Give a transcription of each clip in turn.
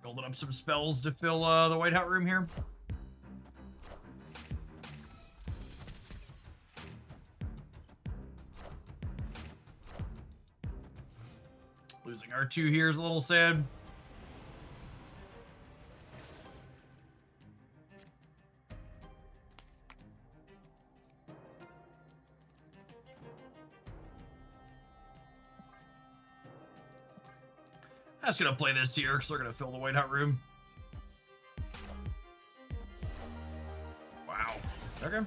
Building up some spells to fill the White Hot Room here. Losing R2 here is a little sad. I'm just gonna play this here because they're gonna fill the White Hot Room. Wow. Okay.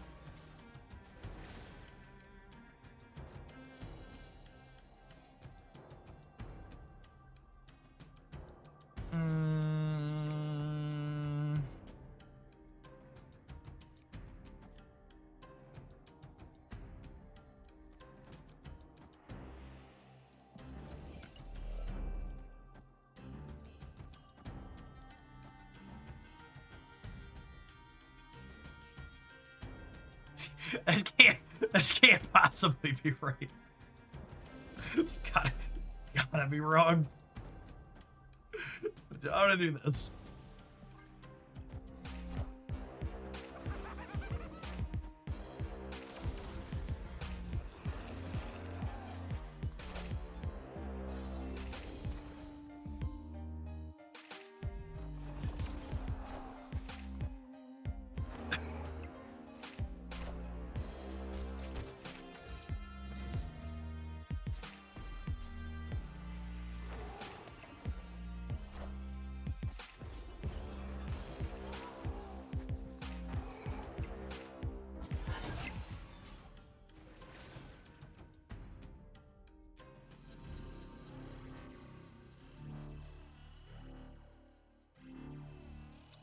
That can't possibly be right. It's gotta be wrong. How to do this?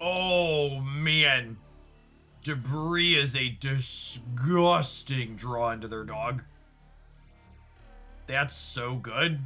Oh, man. Debris is a disgusting draw into their dog. That's so good.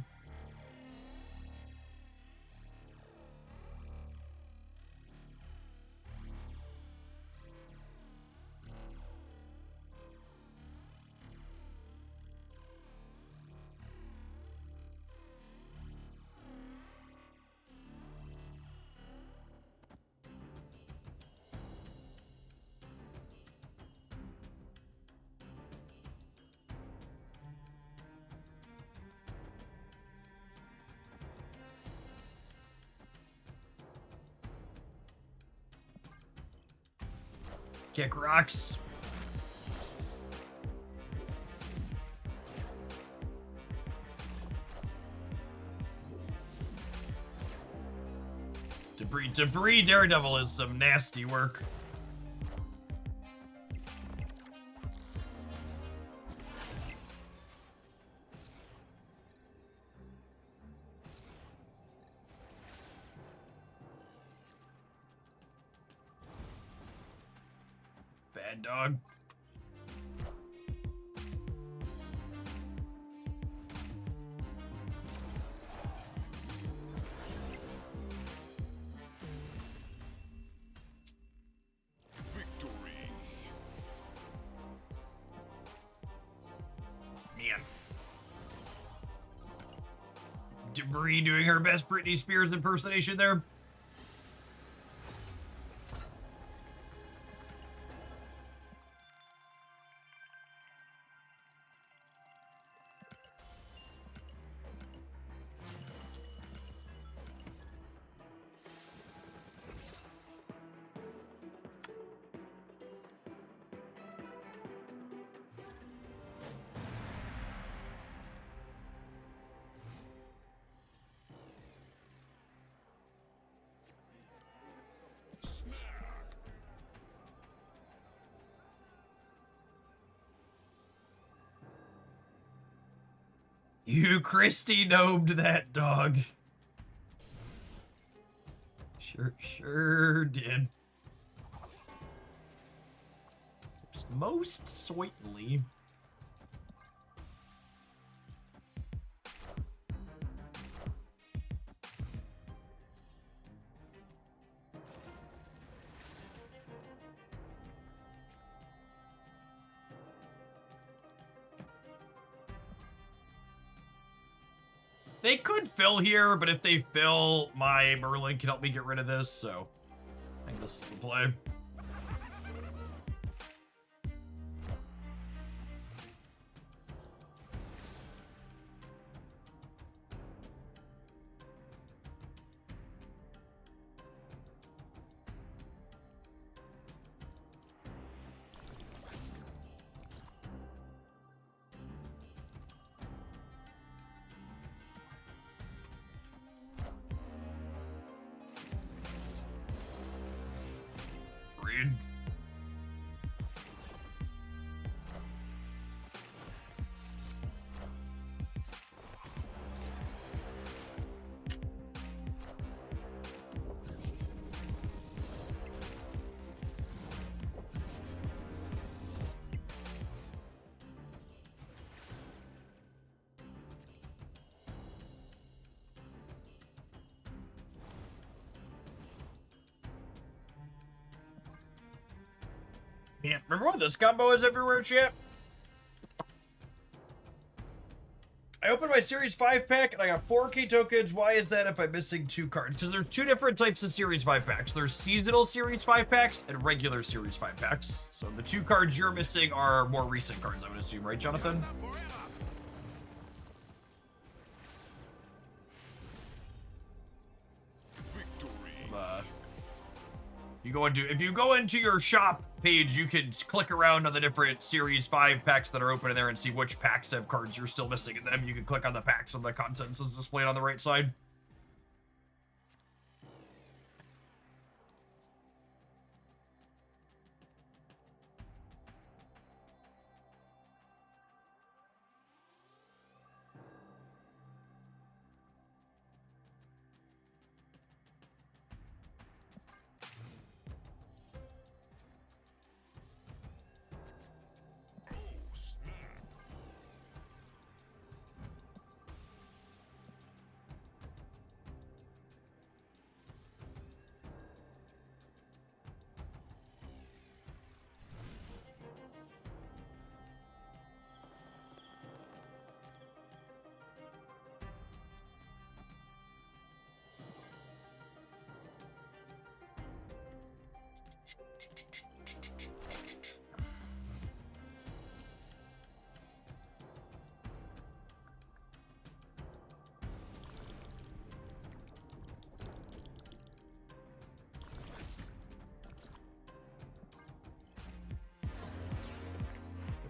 Kick rocks. Debris Daredevil is some nasty work. Bad dog. Victory. Man. Debris doing her best Britney Spears impersonation there. You Christy gnomed that dog. Sure did. Most certainly. They could fill here, but if they fill, my Merlin can help me get rid of this, so I think this is the play. Read. Yeah, remember when this combo is everywhere, chat? I opened my Series 5 pack and I got 4K tokens. Why is that if I'm missing 2 cards? Because there's 2 different types of Series 5 packs. There's seasonal Series 5 packs and regular Series 5 packs. So the 2 cards you're missing are more recent cards, I would assume, right, Jonathan? If you go into your shop page, you can click around on the different Series 5 packs that are open in there and see which packs have cards you're still missing in them. You can click on the packs and the contents is displayed on the right side.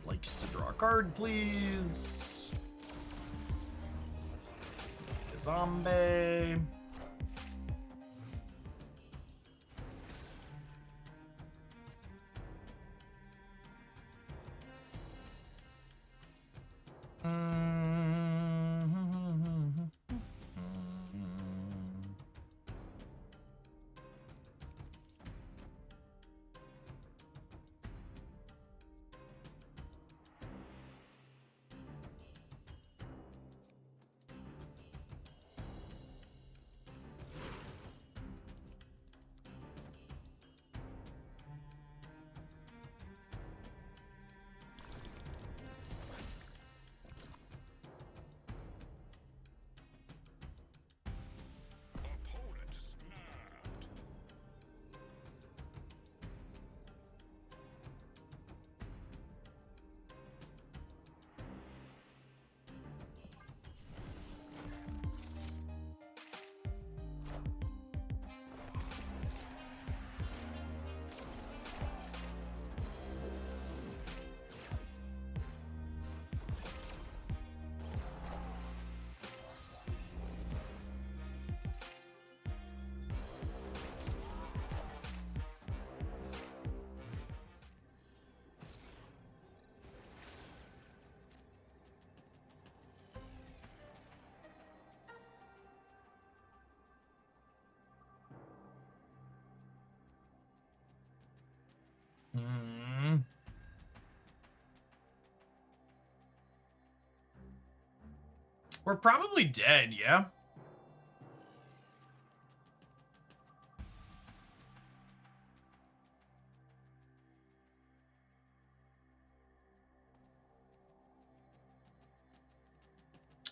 Likes to draw a card, please. Zombie. We're probably dead, yeah?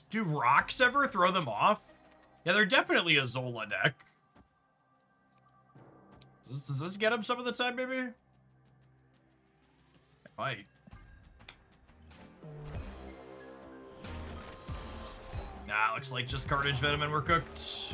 Do rocks ever throw them off? Yeah, they're definitely a Zola deck. Does this get him some of the time, maybe? It might. Nah, looks like just Carnage Venom and we're cooked.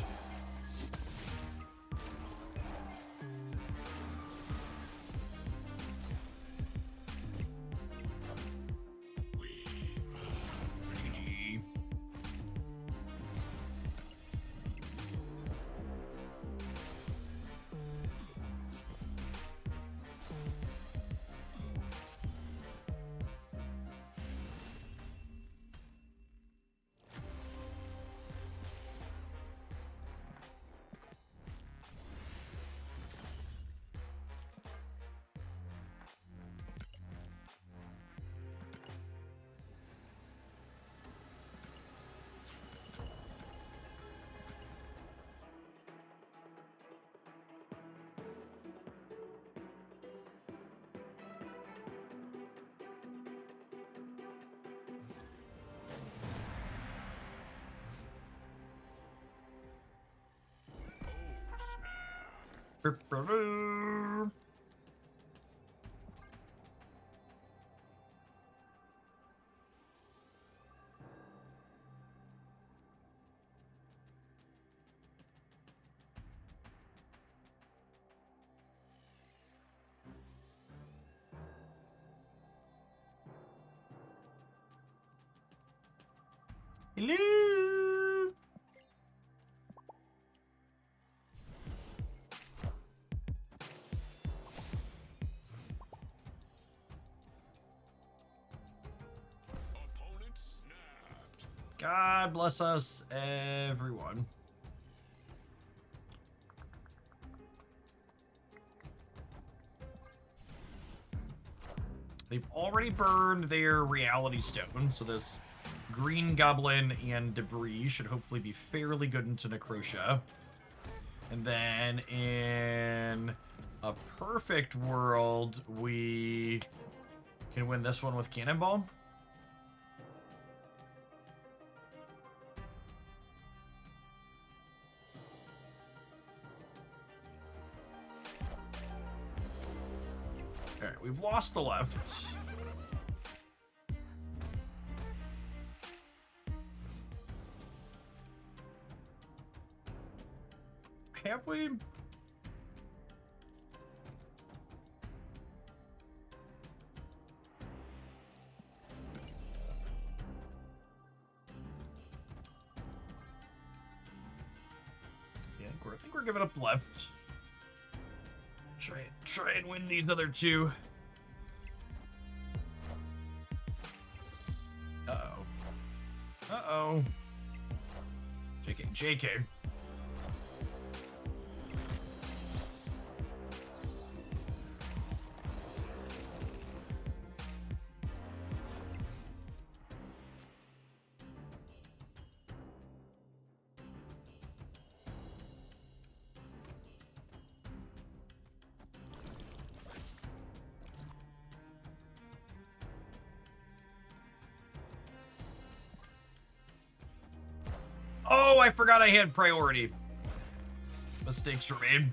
Hello. God bless us, everyone. They've already burned their Reality Stone, so this Green Goblin and Debris should hopefully be fairly good into Necrotia. And then in a perfect world, we can win this one with Cannonball. Alright, we've lost the left. Have we? Yeah, I think we're giving up left. Try and win these other two. Uh-oh. Uh-oh. JK. Oh, I forgot I had priority. Mistakes were made.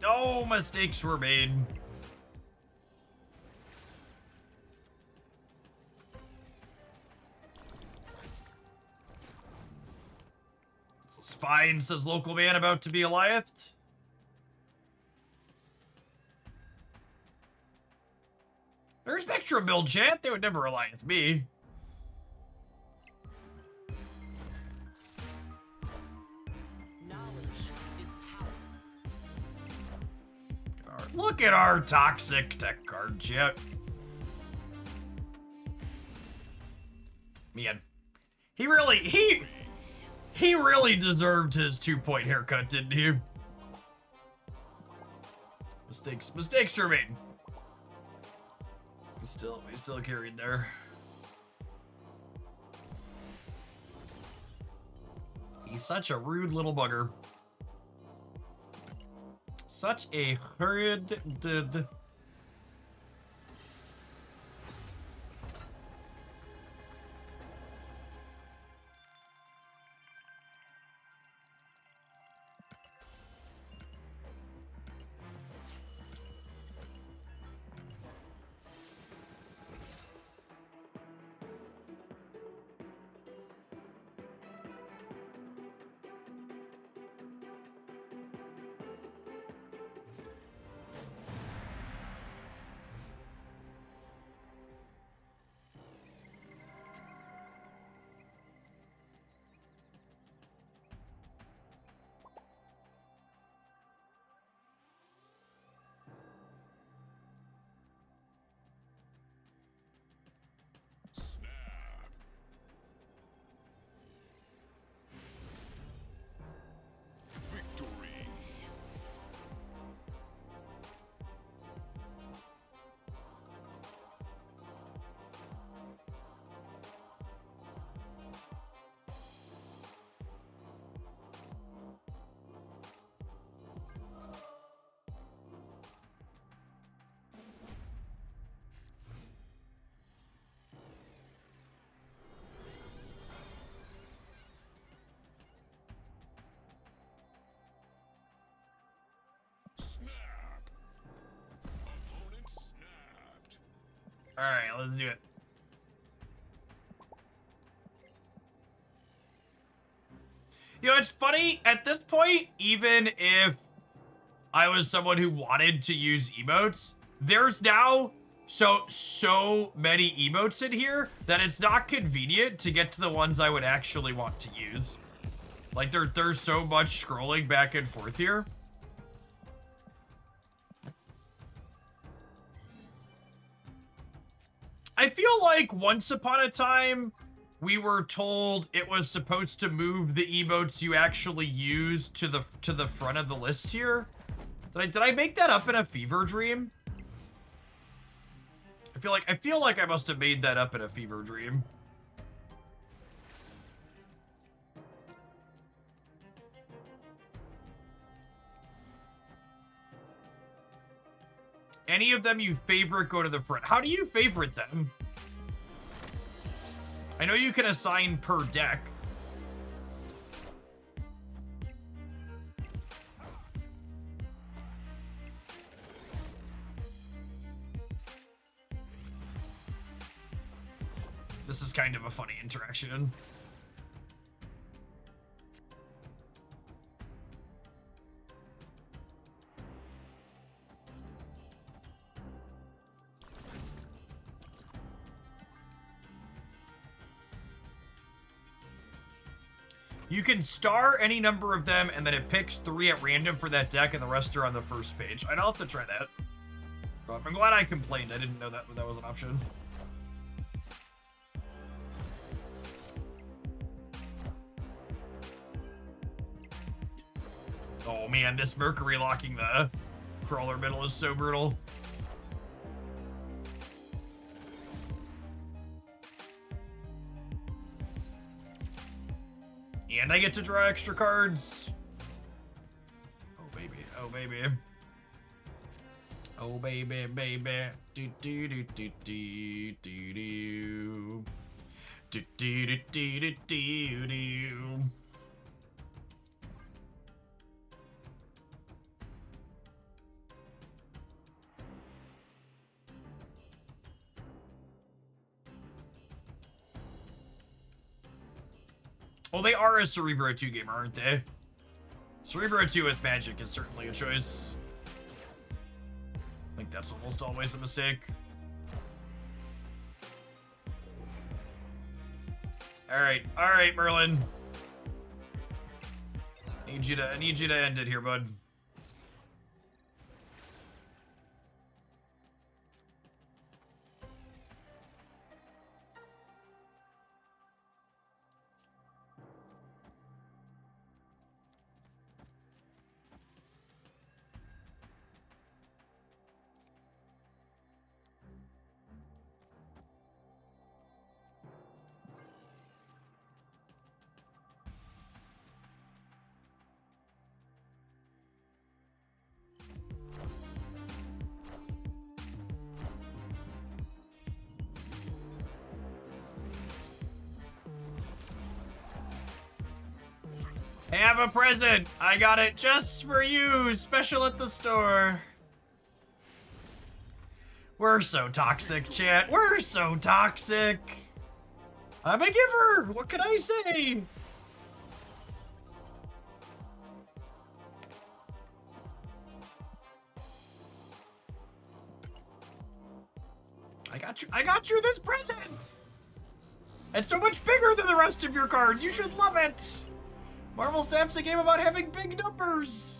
Oh, mistakes were made. Spine says local man about to be Eliath. There's Spectrum build chat. They would never Eliath me. Look at our toxic tech card chat. Man, he really deserved his 2-point haircut, didn't he? Mistakes were made. We still carried there. He's such a rude little bugger. Such a hurried. All right, let's do it. You know, it's funny, at this point, even if I was someone who wanted to use emotes, there's now so many emotes in here that it's not convenient to get to the ones I would actually want to use. Like, there's so much scrolling back and forth here. I feel like once upon a time, we were told it was supposed to move the emotes you actually use to the front of the list here. Did I make that up in a fever dream? I feel like I must have made that up in a fever dream. Any of them you favorite go to the front. How do you favorite them? I know you can assign per deck. This is kind of a funny interaction. You can star any number of them, and then it picks 3 at random for that deck, and the rest are on the first page. I'll have to try that. But I'm glad I complained. I didn't know that was an option. Oh man, this Mercury locking the crawler middle is so brutal. And I get to draw extra cards. Oh baby, oh baby. Oh baby, baby. Do do do do do do do. Do do do do do do do. Well, they are a Cerebro 2 gamer, aren't they? Cerebro 2 with Magic is certainly a choice. I think that's almost always a mistake. Alright, Merlin. I need you to end it here, bud. Have a present! I got it just for you! Special at the store! We're so toxic, chat. We're so toxic! I'm a giver! What can I say? I got you this present! It's so much bigger than the rest of your cards! You should love it! Marvel Snap's a game about having big numbers!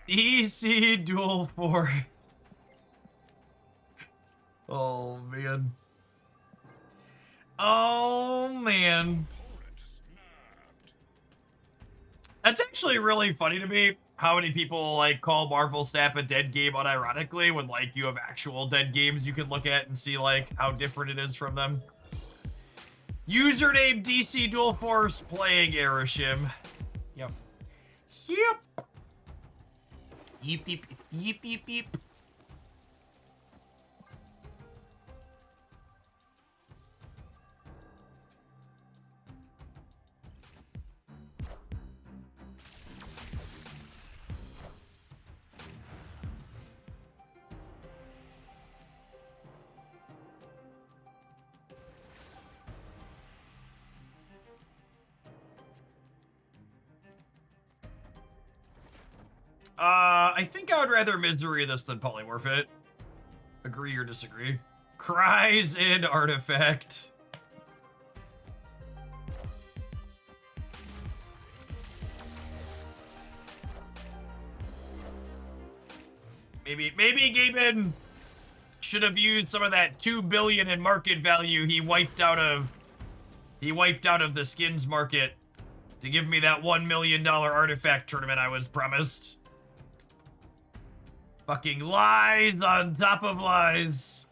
EC Duel 4. Oh, man. Oh, man. That's actually really funny to me, how many people, like, call Marvel Snap a dead game unironically when, like, you have actual dead games you can look at and see, like, how different it is from them. Username DC Dual Force playing Erishim. Yep. Yep. Yeep, yeep, yeep, yeep, yeep. I think I would rather Misery this than Polymorph it. Agree or disagree? Cries in Artifact. Maybe Gaben should have used some of that 2 billion in market value he wiped out of the skins market to give me that $1 million artifact tournament I was promised. Fucking lies on top of lies.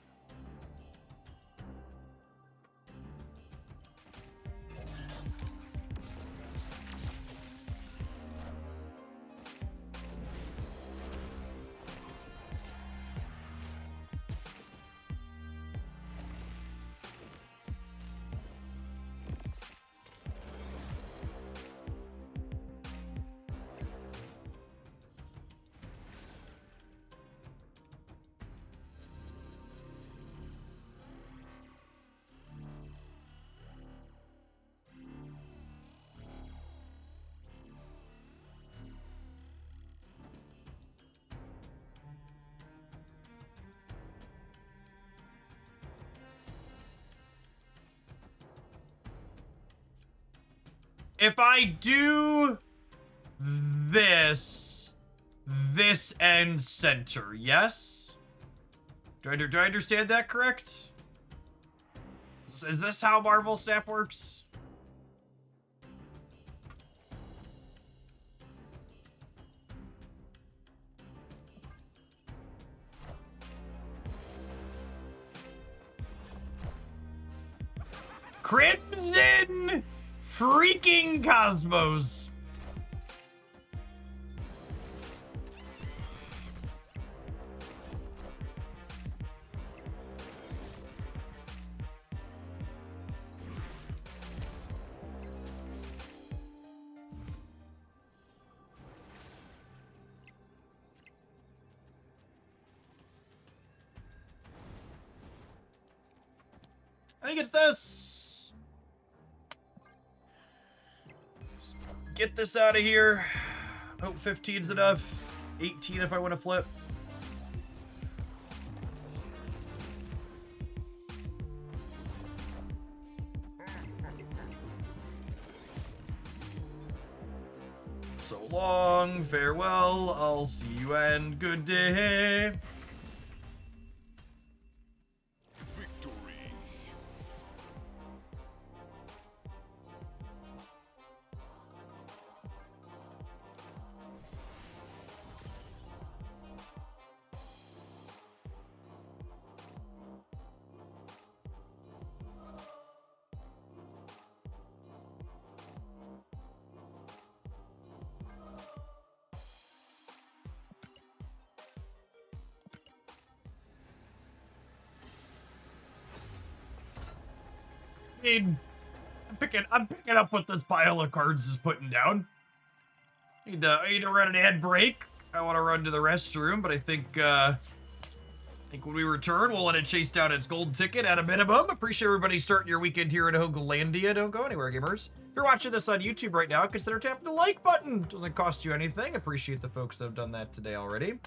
If I do this ends center, yes? Do I understand that correct? Is this how Marvel Snap works? Crimson freaking Cosmos. I think it's this. Get this out of here. Hope 15's enough. 18 if I want to flip. So long, farewell, I'll see you and good day. I'm picking up what this pile of cards is putting down. I need to run an ad break. I want to run to the restroom, but I think when we return, we'll let it chase down its gold ticket at a minimum. Appreciate everybody starting your weekend here in Hooglandia. Don't go anywhere, gamers. If you're watching this on YouTube right now, consider tapping the like button. Doesn't cost you anything. Appreciate the folks that have done that today already.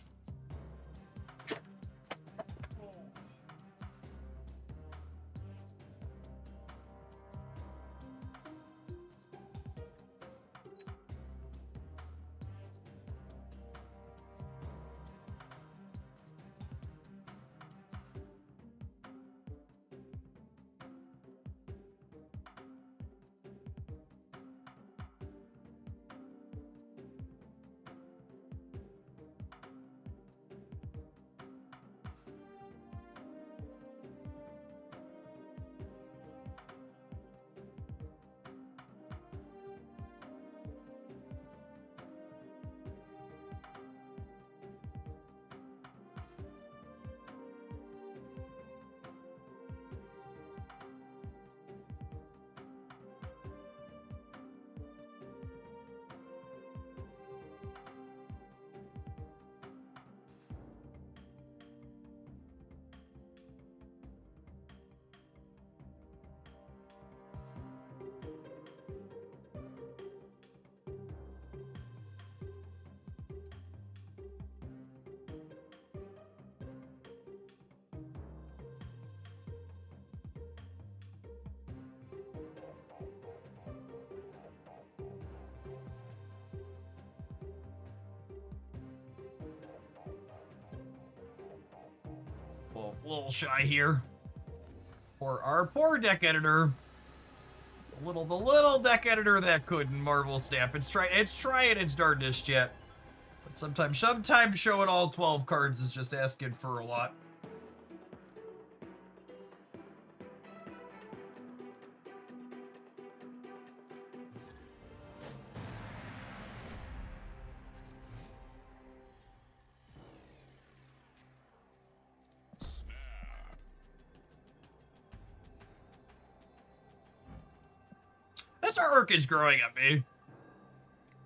A little shy here. For our poor deck editor. The little deck editor that could in Marvel Snap. It's trying its darndest yet. But sometimes showing all 12 cards is just asking for a lot. This artwork is growing on me.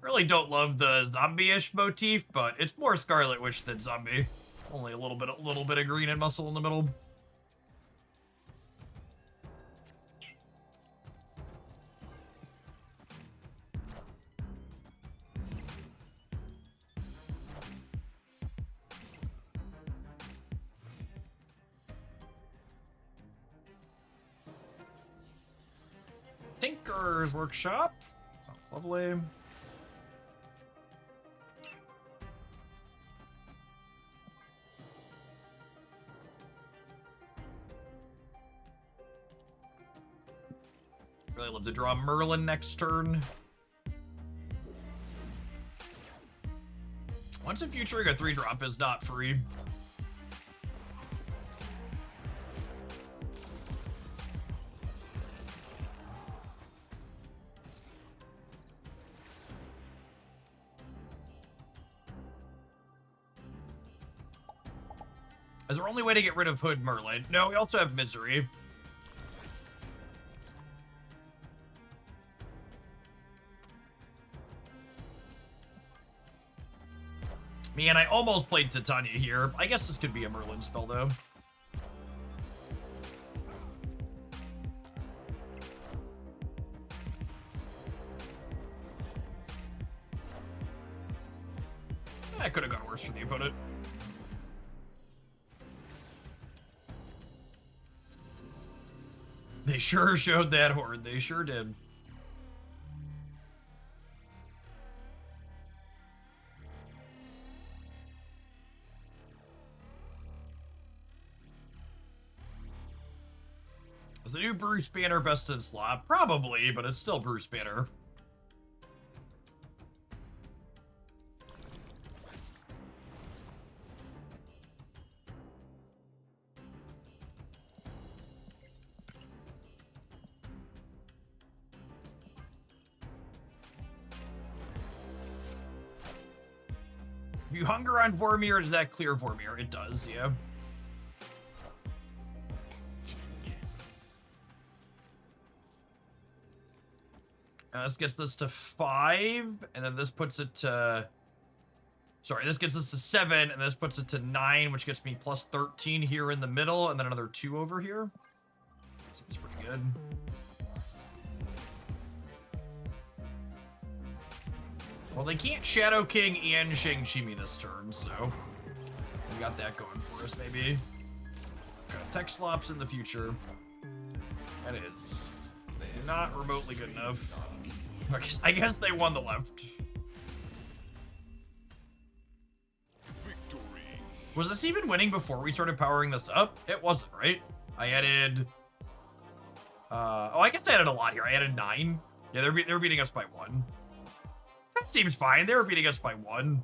Really don't love the zombie-ish motif, but it's more Scarlet Witch than zombie. Only a little bit of green and muscle in the middle. Tinker's Workshop. Sounds lovely. Really love to draw Merlin next turn. Once in future, a 3-drop is not free. Is our only way to get rid of Hood Merlin? No, we also have Misery. Man, I almost played Titania here. I guess this could be a Merlin spell, though. That could have gone worse for the opponent. They sure showed that horde. They sure did. Is the new Bruce Banner best in slot? Probably, but it's still Bruce Banner. If you hunger on Vormir, does that clear Vormir? It does, yeah. This gets this to 5, and then this puts it to... Sorry, this gets us to 7, and this puts it to 9, which gets me plus 13 here in the middle, and then another 2 over here. Seems pretty good. Well, they can't Shadow King and Shang-Chi me this turn, so... We got that going for us, maybe. Got tech slops in the future. That is... not remotely good enough. I guess they won the left. Victory. Was this even winning before we started powering this up? It wasn't, right? I added... oh, I guess I added a lot here. I added 9. Yeah, they're beating us by 1. That seems fine. They were beating us by 1.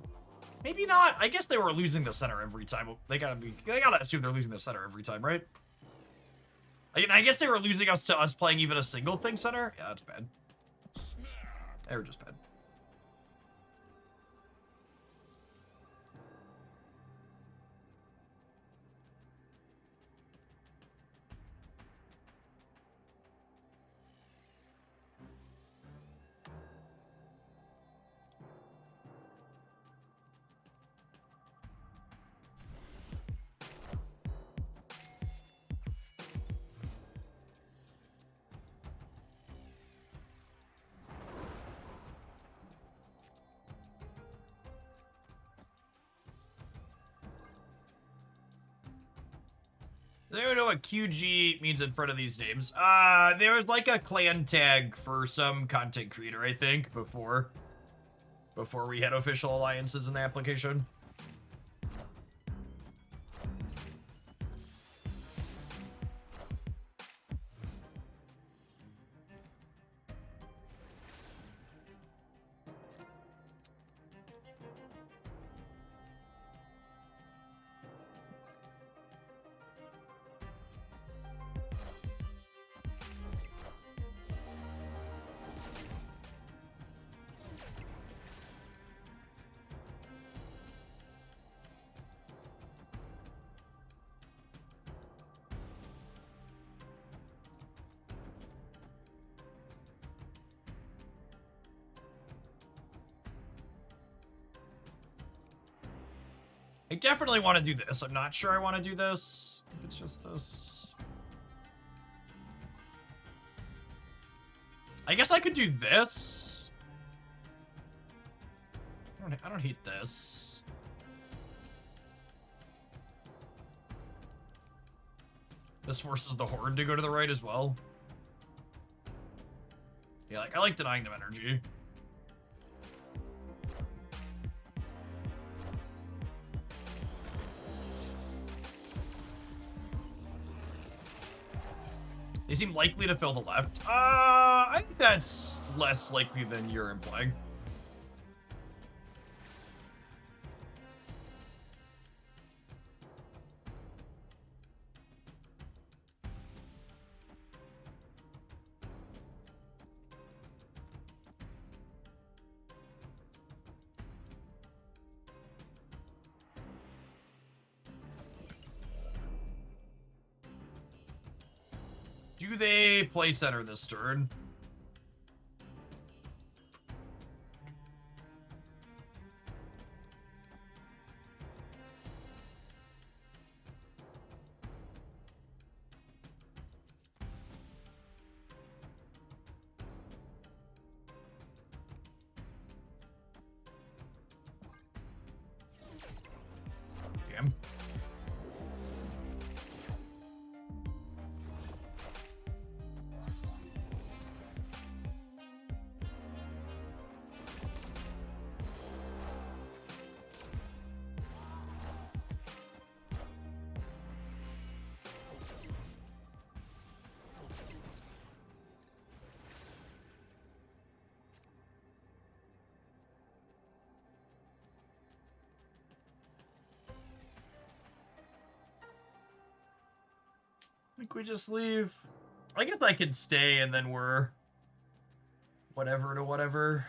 Maybe not. I guess they were losing the center every time. They gotta assume they're losing the center every time, right? I guess they were losing us to us playing even a single thing center. Yeah, that's bad. They were just bad. Does anyone know what QG means in front of these names? There was like a clan tag for some content creator, I think, before we had official alliances in the application. I definitely want to do this. I'm not sure I want to do this. If it's just this. I guess I could do this. I don't hate this. This forces the Horde to go to the right as well. Yeah, like, I like denying them energy. They seem likely to fill the left. I think that's less likely than you're implying. Do they play center this turn? Damn. I think we just leave. I guess I could stay and then we're whatever to whatever.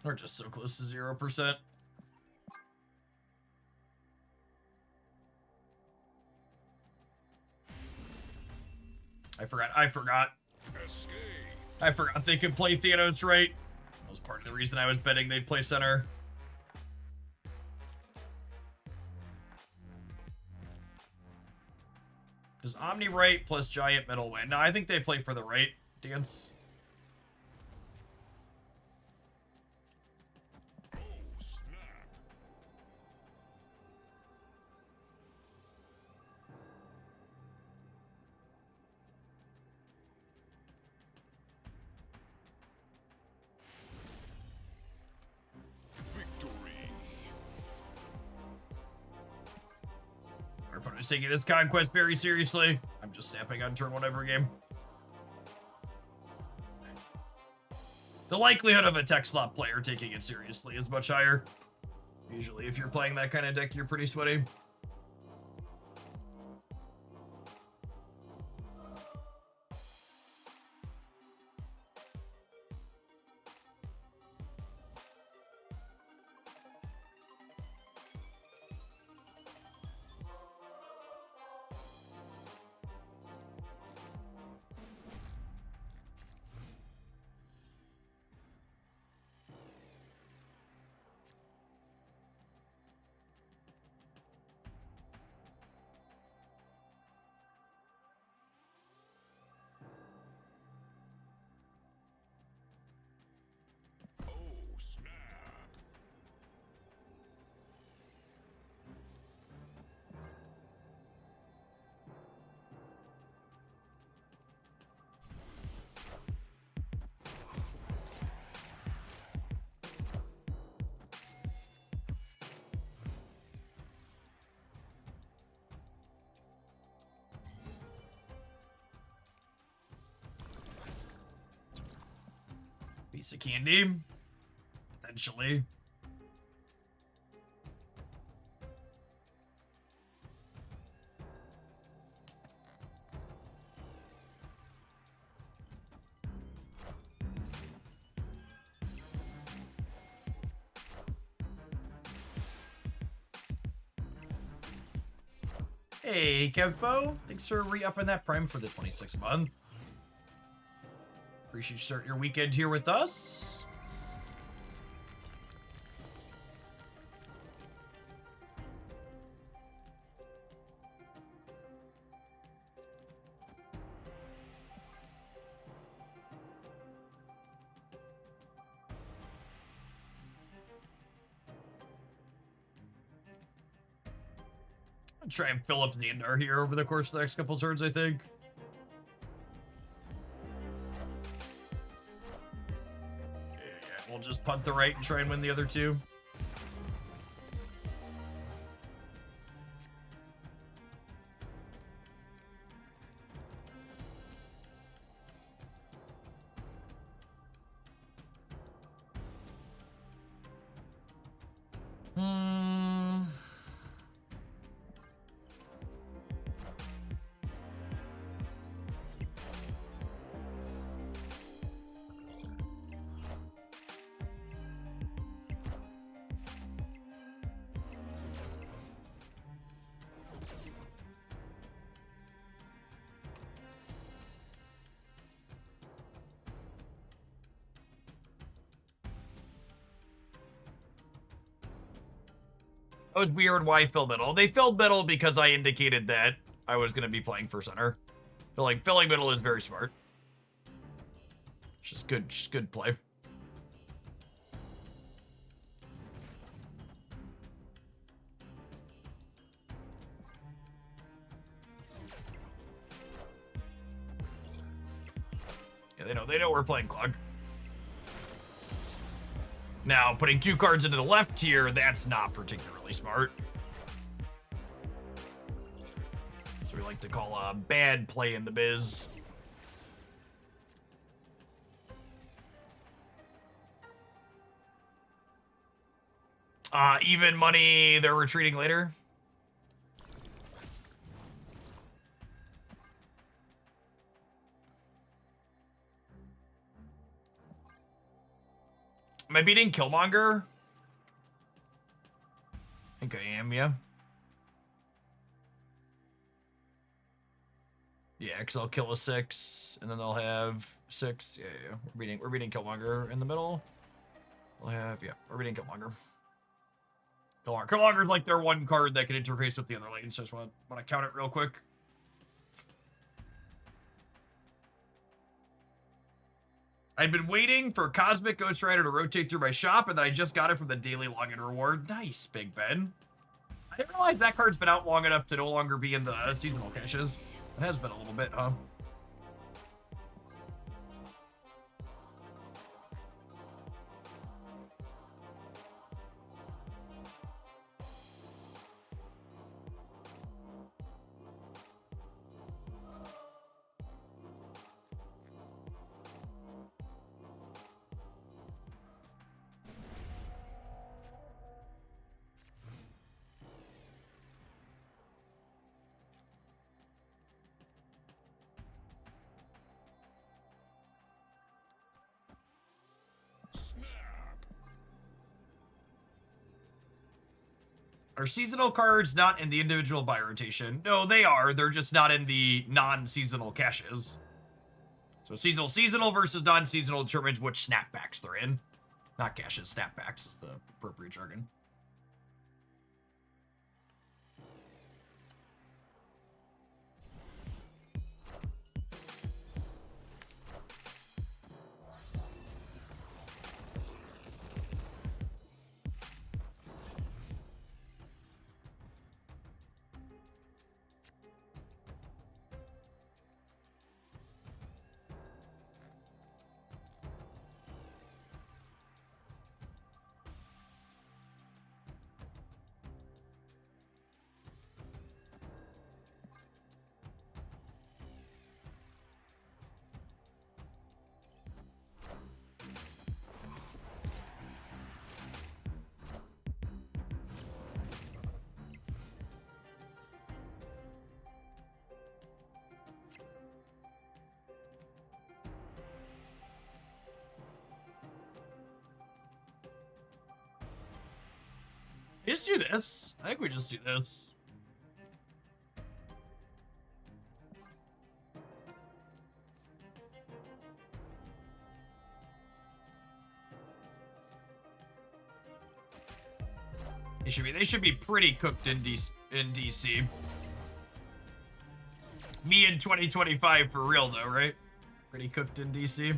We're just so close to 0%. I forgot. Escape. I forgot they could play Thanos right. That was part of the reason I was betting they'd play center. Does Omni right plus Giant middle win? No, I think they play for the right dance. Our opponent is taking this conquest very seriously. I'm just snapping on turn 1 every game. The likelihood of a tech slot player taking it seriously is much higher. Usually, if you're playing that kind of deck, you're pretty sweaty. Piece of candy. Potentially. Hey, Kevbo. Thanks for re-upping that Prime for the 26th month. Appreciate you starting your weekend here with us. I'll try and fill up the Indar here over the course of the next couple turns, I think. Yeah, we'll just punt the right and try and win the other two. That was weird. Why fill middle? They filled middle because I indicated that I was going to be playing for center. So, like, filling middle is very smart. Just good play. Yeah, they know we're playing Clog. Now, putting 2 cards into the left here, that's not particularly smart. So we like to call a bad play in the biz. Even money, they're retreating later. Am I beating Killmonger? I think I am, yeah. Yeah, because I'll kill a 6, and then they'll have 6. Yeah. We're beating Killmonger in the middle. We'll have, yeah, we're beating Killmonger. Killmonger's like their one card that can interface with the other lanes. So I just want to count it real quick. I'd been waiting for Cosmic Ghost Rider to rotate through my shop, and then I just got it from the daily login reward. Nice, Big Ben. I didn't realize that card's been out long enough to no longer be in the seasonal caches. It has been a little bit, huh? Are seasonal cards not in the individual buy rotation? No, they are. They're just not in the non-seasonal caches. So seasonal versus non-seasonal determines which snapbacks they're in. Not caches, snapbacks is the appropriate jargon. Just do this. I think we just do this. They should be pretty cooked in DC. Me in 2025 for real though, right? Pretty cooked in DC. Are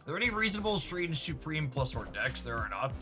there any reasonable Strange Supreme plus or decks? There are not.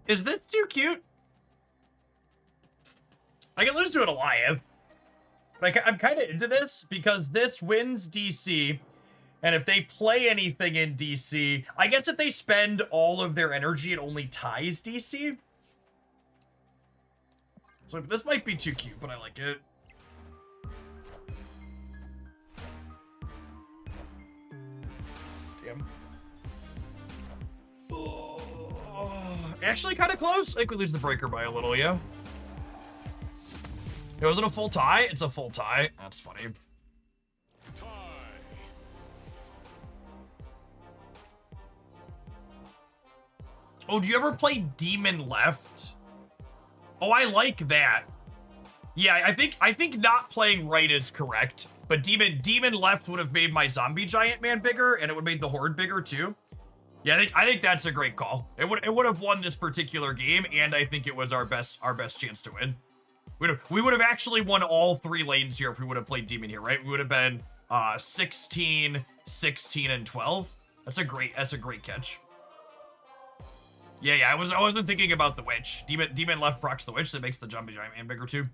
Is this too cute? I can lose to an Goliath. Like, I'm kind of into this because this wins DC. And if they play anything in DC, I guess if they spend all of their energy, it only ties DC. So this might be too cute, but I like it. Damn. Actually kind of close. I think we lose the breaker by a little, yeah. It wasn't a full tie? It's a full tie. That's funny. Tie. Oh, do you ever play Demon Left? Oh, I like that. Yeah, I think not playing right is correct. But Demon Left would have made my zombie giant man bigger, and it would have made the horde bigger too. Yeah, I think that's a great call. It would have won this particular game, and I think it was our best chance to win. We would have actually won all 3 lanes here if we would have played Demon here, right? We would have been 16, 16, and 12. That's a great catch. Yeah, I wasn't thinking about the witch. Demon Left procs the witch, that makes the zombie giant man bigger too.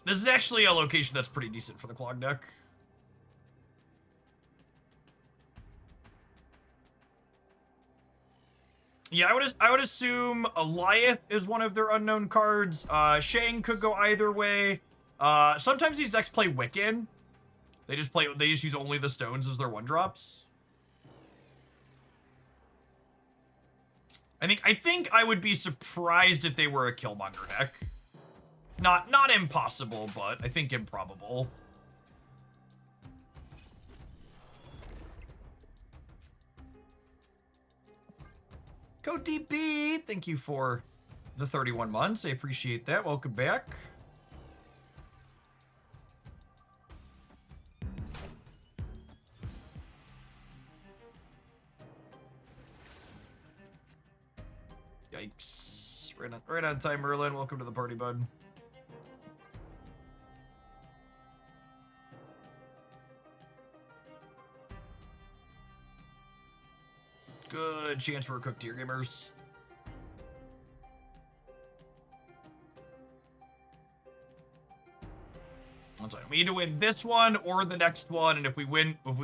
This is actually a location that's pretty decent for the Clog deck. Yeah, I would assume Goliath is one of their unknown cards. Shang could go either way. Sometimes these decks play Wiccan. They just use only the stones as their 1-drops. I think I would be surprised if they were a Killmonger deck. Not impossible, but I think improbable. Code DB, thank you for the 31 months. I appreciate that. Welcome back. Yikes. Right on time, Merlin. Welcome to the party, bud. Good chance for a cooked tier gamers. We need to win this one or the next one, and if we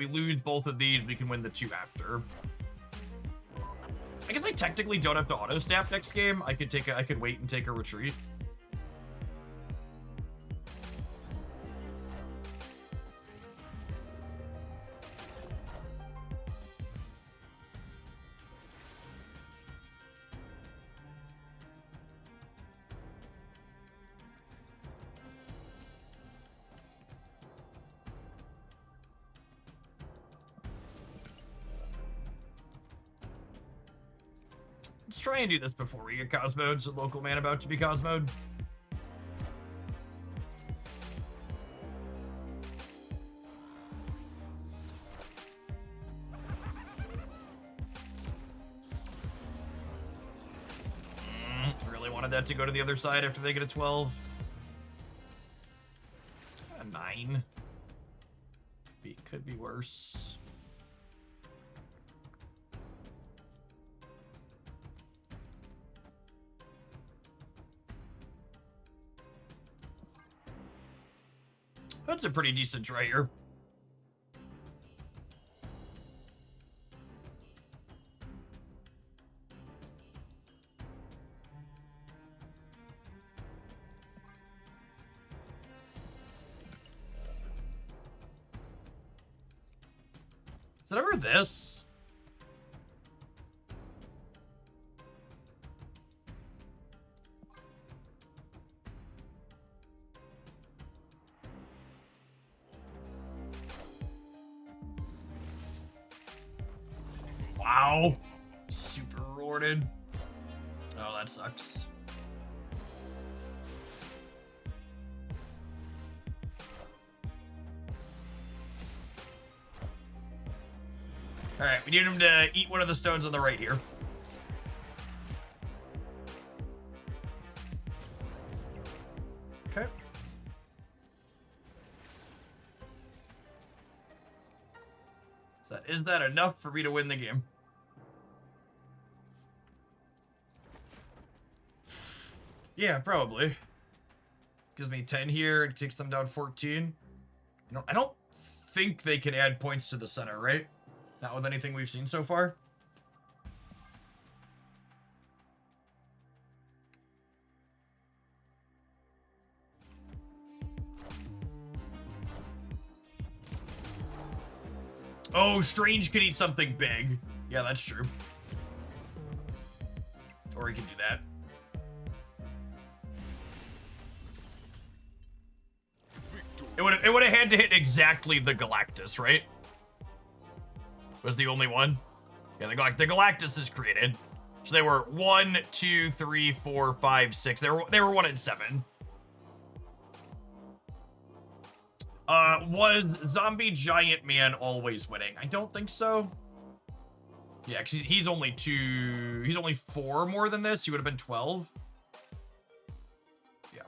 lose both of these, we can win the 2 after. I guess I technically don't have to auto snap next game. I could wait and take a retreat. Let's try and do this before we get Cosmoed, so local man about to be Cosmoed. wanted that to go to the other side after they get a 12. A 9. Could be worse. That's a pretty decent try here. Is it ever this? Wow. Super rewarded. Oh, that sucks. All right, we need him to eat one of the stones on the right here. Okay. Is that enough for me to win the game? Yeah, probably. Gives me 10 here. It takes them down 14. You know, I don't think they can add points to the center, right? Not with anything we've seen so far. Oh, Strange could eat something big. Yeah, that's true. Or he can do that. It would have had to hit exactly the Galactus, right? Was the only one? Yeah, the Galactus is created. So they were 1, 2, 3, 4, 5, 6. They were 1 and 7. Was Zombie Giant Man always winning? I don't think so. Yeah, because he's only 4 more than this. He would have been 12. Yeah.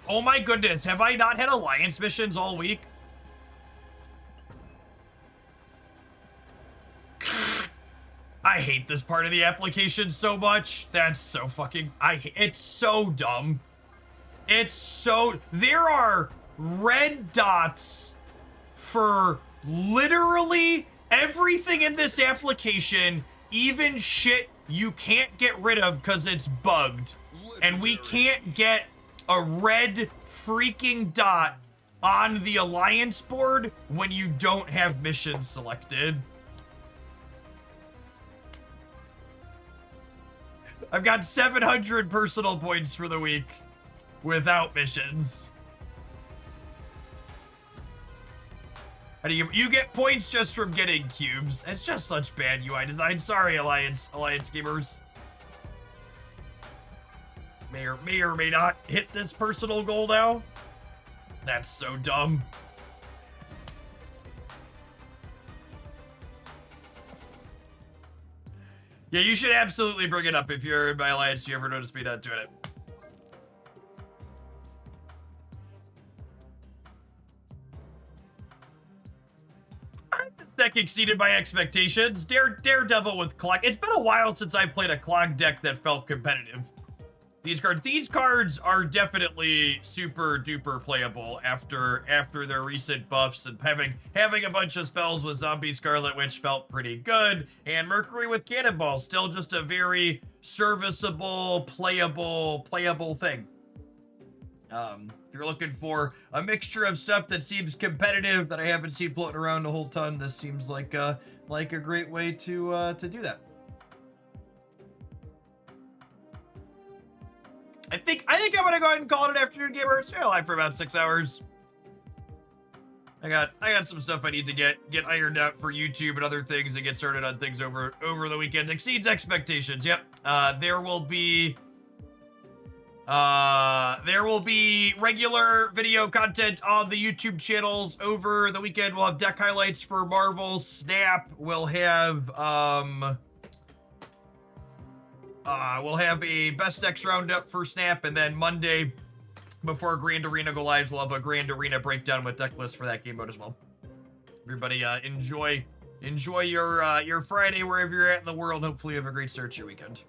Oh my goodness, have I not had alliance missions all week? I hate this part of the application so much. That's so fucking... it's so dumb. It's so... There are red dots for literally everything in this application, even shit you can't get rid of because it's bugged. And we can't get a red freaking dot on the alliance board when you don't have missions selected. I've got 700 personal points for the week without missions. How do you get points just from getting cubes? It's just such bad UI design. Sorry, Alliance gamers. May or may not hit this personal goal now. That's so dumb. Yeah, you should absolutely bring it up if you're in my alliance. You ever notice me not doing it? Deck exceeded my expectations. Daredevil with Clog. It's been a while since I played a Clog deck that felt competitive. These cards are definitely super duper playable after their recent buffs, and having a bunch of spells with Zombie Scarlet Witch felt pretty good, and Mercury with Cannonball still just a very serviceable, playable thing. If you're looking for a mixture of stuff that seems competitive that I haven't seen floating around a whole ton, this seems like a great way to do that. I think I'm gonna go ahead and call it an afternoon, gamers. We're live for about 6 hours. I got some stuff I need to get ironed out for YouTube and other things and get started on things over the weekend. Exceeds expectations. Yep. There will be regular video content on the YouTube channels over the weekend. We'll have deck highlights for Marvel Snap. We'll have a best decks roundup for Snap, and then Monday, before Grand Arena go live, we'll have a Grand Arena breakdown with deck list for that game mode as well. Everybody, enjoy your Friday wherever you're at in the world. Hopefully you have a great start to your weekend.